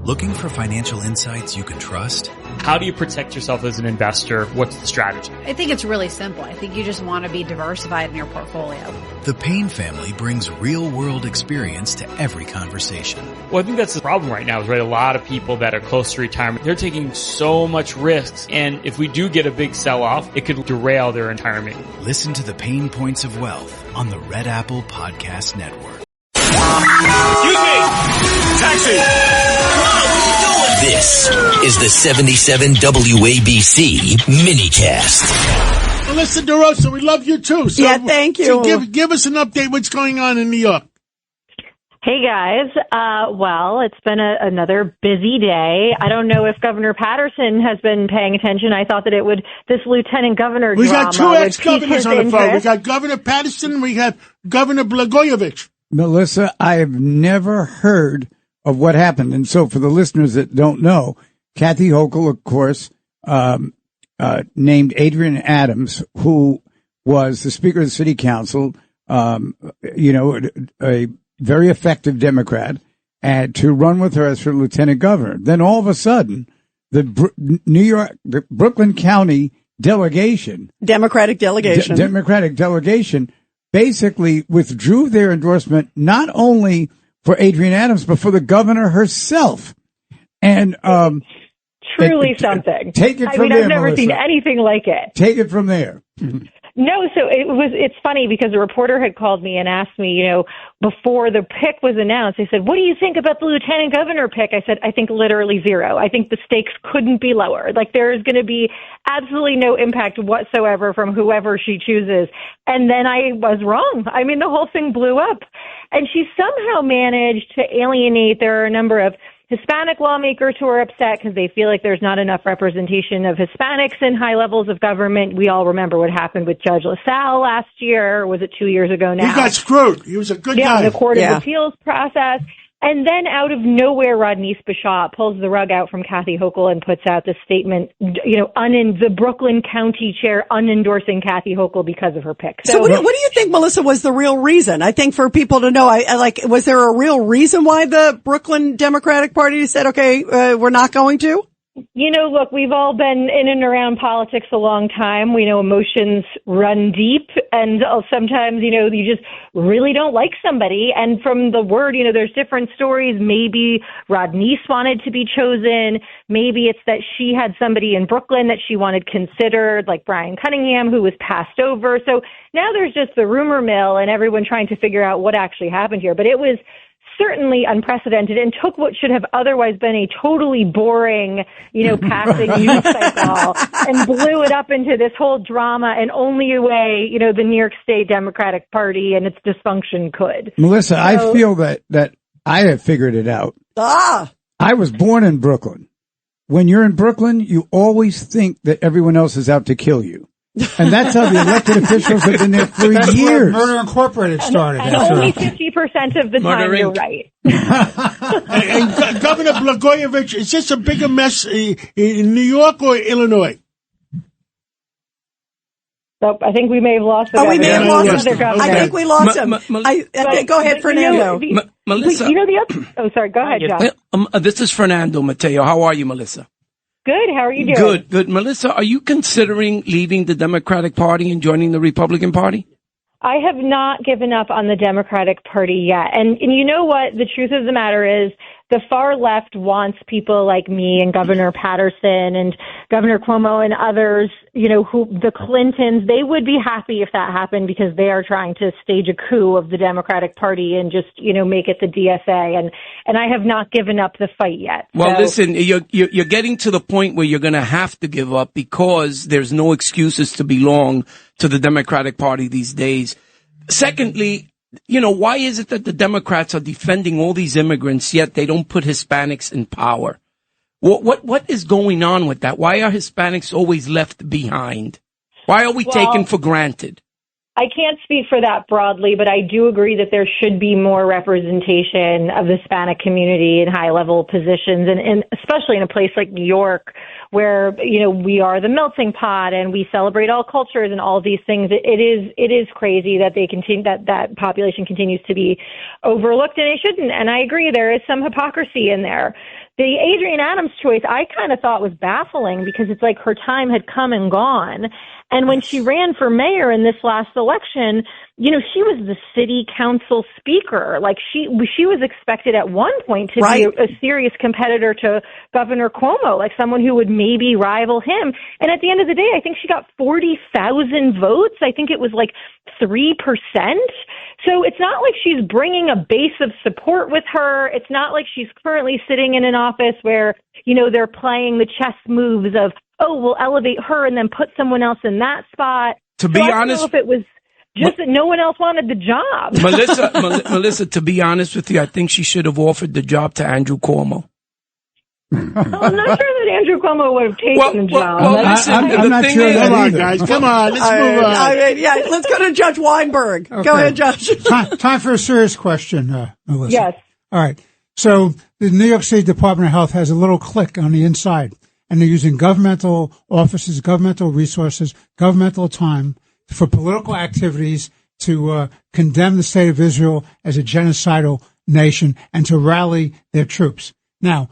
Looking for financial insights you can trust? How do you protect yourself as an investor? What's the strategy? I think it's really simple. I think you just want to be diversified in your portfolio. The Payne family brings real-world experience to every conversation. Well, I think that's the problem right now is, right, a lot of people that are close to retirement, they're taking so much risks. And if we do get a big sell-off, it could derail their retirement. Listen to the Pain Points of Wealth on the Red Apple Podcast Network. Excuse me! Taxi! This is the 77 WABC minicast. Melissa DeRosa, we love you too. So, yeah, thank you. So give us an update. What's going on in New York? Hey guys. Well, it's been another busy day. I don't know if Governor Patterson has been paying attention. I thought that this lieutenant governor We drama got two ex-governors on the phone. interest. We got Governor Patterson. We got Governor Blagojevich. Melissa, I have never heard of what happened. And so for the listeners that don't know, Kathy Hochul, of course, named Adrian Adams, who was the Speaker of the City Council, a very effective Democrat, and to run with her as her lieutenant governor. Then all of a sudden, the Brooklyn County delegation, Democratic delegation, basically withdrew their endorsement not only for Adrian Adams, but for the governor herself. And Truly something. Take it from there, I've never Melissa. seen anything like it. Take it from there. No, so it's funny because a reporter had called me and asked me, before the pick was announced, they said, what do you think about the lieutenant governor pick? I said, I think literally zero. I think the stakes couldn't be lower. Like there is going to be absolutely no impact whatsoever from whoever she chooses. And then I was wrong. I mean, the whole thing blew up. And she somehow managed to alienate. There are a number of Hispanic lawmakers who are upset because they feel like there's not enough representation of Hispanics in high levels of government. We all remember what happened with Judge LaSalle last year. Was it 2 years ago now? He got screwed. He was a good guy. The Court of Appeals process. And then out of nowhere, Rodney Spichat pulls the rug out from Kathy Hochul and puts out this statement, the Brooklyn County chair unendorsing Kathy Hochul because of her pick. So what do you think, Melissa, was the real reason? I think for people to know, was there a real reason why the Brooklyn Democratic Party said, okay, we're not going to? Look, we've all been in and around politics a long time. We know emotions run deep, and sometimes, you just really don't like somebody. And from the word, there's different stories. Maybe Rodney's wanted to be chosen. Maybe it's that she had somebody in Brooklyn that she wanted considered, like Brian Cunningham, who was passed over. So now there's just the rumor mill and everyone trying to figure out what actually happened here. But it was certainly unprecedented and took what should have otherwise been a totally boring, passing news cycle and blew it up into this whole drama in only a way, the New York State Democratic Party and its dysfunction could. Melissa, I feel that I have figured it out. I was born in Brooklyn. When you're in Brooklyn, you always think that everyone else is out to kill you. And that's how the elected officials have been there for That's years. Where Murder Incorporated started. And only 50% of the time you're right. And Governor Blagojevich, is this a bigger mess in New York or Illinois? So I think we may have lost the we may have lost him. governor. I think we lost him. Go ahead, Fernando. Melissa. Sorry, go ahead, John. This is Fernando Mateo. How are you, Melissa? Good. How are you doing? Good. Melissa, are you considering leaving the Democratic Party and joining the Republican Party? I have not given up on the Democratic Party yet. And you know what? The truth of the matter is the far left wants people like me and Governor Patterson and Governor Cuomo and others, who the Clintons, they would be happy if that happened because they are trying to stage a coup of the Democratic Party and just, make it the DSA. And I have not given up the fight yet. Well, listen, you're getting to the point where you're going to have to give up because there's no excuses to belong to the Democratic Party these days. Secondly, why is it that the Democrats are defending all these immigrants, yet they don't put Hispanics in power? What is going on with that? Why are Hispanics always left behind? Why are we taken for granted? I can't speak for that broadly, but I do agree that there should be more representation of the Hispanic community in high-level positions, and especially in a place like New York, where we are the melting pot and we celebrate all cultures and all these things. It is crazy that that population continues to be overlooked, and it shouldn't. And I agree, there is some hypocrisy in there. The Adrienne Adams choice I kind of thought was baffling because it's like her time had come and gone. And when she ran for mayor in this last election, you know, she was the city council speaker. Like she was expected at one point to be a serious competitor to Governor Cuomo, like someone who would maybe rival him. And at the end of the day, I think she got 40,000 votes. I think it was like 3%. So it's not like she's bringing a base of support with her. It's not like she's currently sitting in an office where, you know, they're playing the chess moves of, oh, we'll elevate her and then put someone else in that spot. To be honest, I don't know if it was just that no one else wanted the job. Melissa, to be honest with you, I think she should have offered the job to Andrew Cuomo. I'm not sure that Andrew Cuomo would have taken the job. I'm not sure. Come on, guys. Come on. Let's move on. Let's go to Judge Weinberg. Okay. Go ahead, Judge. Time for a serious question, Melissa. Yes. All right. So the New York State Department of Health has a little clique on the inside, and they're using governmental offices, governmental resources, governmental time for political activities to condemn the state of Israel as a genocidal nation and to rally their troops. Now,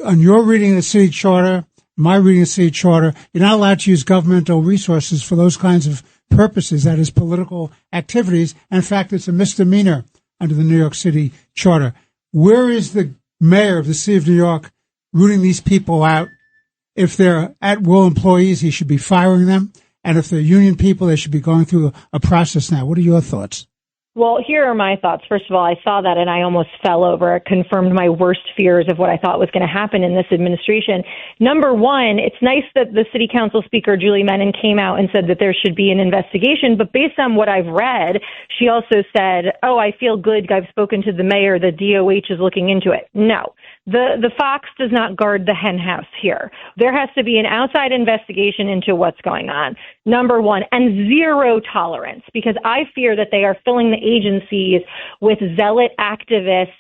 on your reading of the city charter, my reading of the city charter, you're not allowed to use governmental resources for those kinds of purposes, that is political activities. And in fact, it's a misdemeanor under the New York City charter. Where is the mayor of the city of New York rooting these people out? If they're at-will employees, he should be firing them. And if they're union people, they should be going through a process now. What are your thoughts? Well, here are my thoughts. First of all, I saw that and I almost fell over. It confirmed my worst fears of what I thought was going to happen in this administration. Number one, it's nice that the city council speaker, Julie Menon, came out and said that there should be an investigation. But based on what I've read, she also said, oh, I feel good. I've spoken to the mayor. The DOH is looking into it. No. The fox does not guard the hen house here. There has to be an outside investigation into what's going on. Number one, and zero tolerance, because I fear that they are filling the agencies with zealot activists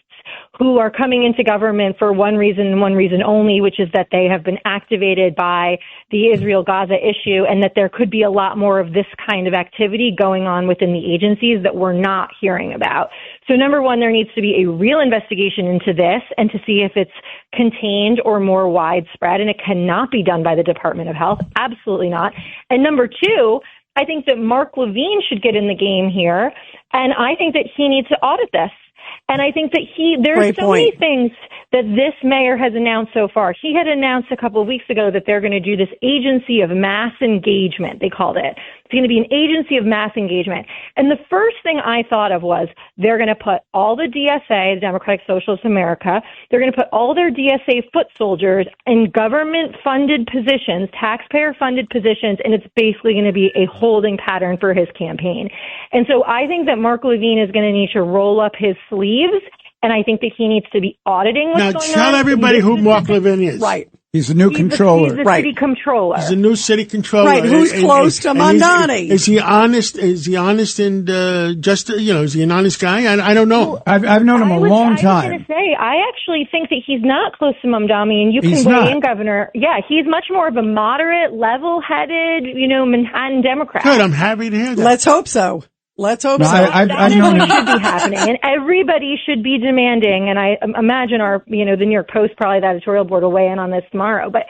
who are coming into government for one reason and one reason only, which is that they have been activated by the Israel-Gaza issue, and that there could be a lot more of this kind of activity going on within the agencies that we're not hearing about. So number one, there needs to be a real investigation into this and to see if it's contained or more widespread, and it cannot be done by the Department of Health. Absolutely not. And number two, I think that Mark Levine should get in the game here, and I think that he needs to audit this. And I think that there's so many things that this mayor has announced so far. He had announced a couple of weeks ago that they're going to do this agency of mass engagement, they called it. It's going to be an agency of mass engagement. And the first thing I thought of was they're going to put all the DSA, the Democratic Socialist America, they're going to put all their DSA foot soldiers in government-funded positions, taxpayer-funded positions, and it's basically going to be a holding pattern for his campaign. And so I think that Mark Levine is going to need to roll up his sleeves, and I think that he needs to be auditing what's going on. Now, tell everybody who Mark Levine is. Right. He's the new controller. He's the city controller. He's the new city controller. Right, who's close to Mamdani. Is he honest? Is he honest and just, is he an honest guy? I don't know. I've known him a long time. I was going to say, I actually think that he's not close to Mamdani, and you can weigh in, Governor. Yeah, he's much more of a moderate, level-headed, Manhattan Democrat. Good, I'm happy to hear that. Let's hope so. Let's hope so. That's what should be happening, and everybody should be demanding. And I imagine the New York Post, probably the editorial board, will weigh in on this tomorrow. But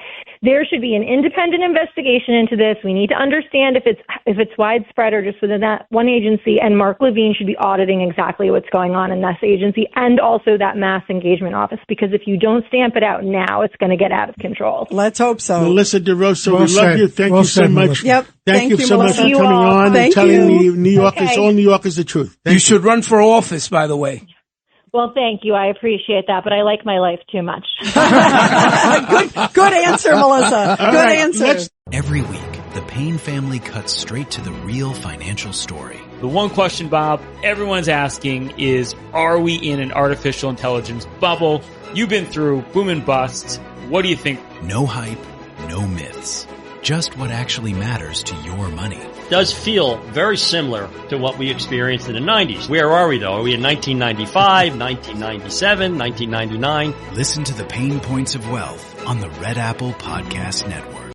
there should be an independent investigation into this. We need to understand if it's widespread or just within that one agency. And Mark Levine should be auditing exactly what's going on in this agency and also that mass engagement office. Because if you don't stamp it out now, it's going to get out of control. Let's hope so. Melissa DeRosa, we love you. Thank you so much. Yep. Thank you so much for coming on and telling New Yorkers, all New Yorkers, the truth. You should run for office, by the way. Well, thank you. I appreciate that, but I like my life too much. Good answer, Melissa. Good answer. Every week, the Payne family cuts straight to the real financial story. The one question, Bob, everyone's asking is, are we in an artificial intelligence bubble? You've been through boom and bust. What do you think? No hype, no myths. Just what actually matters to your money. Does feel very similar to what we experienced in the 90s. Where are we, though? Are we in 1995, 1997, 1999? Listen to the Pain Points of Wealth on the Red Apple Podcast Network.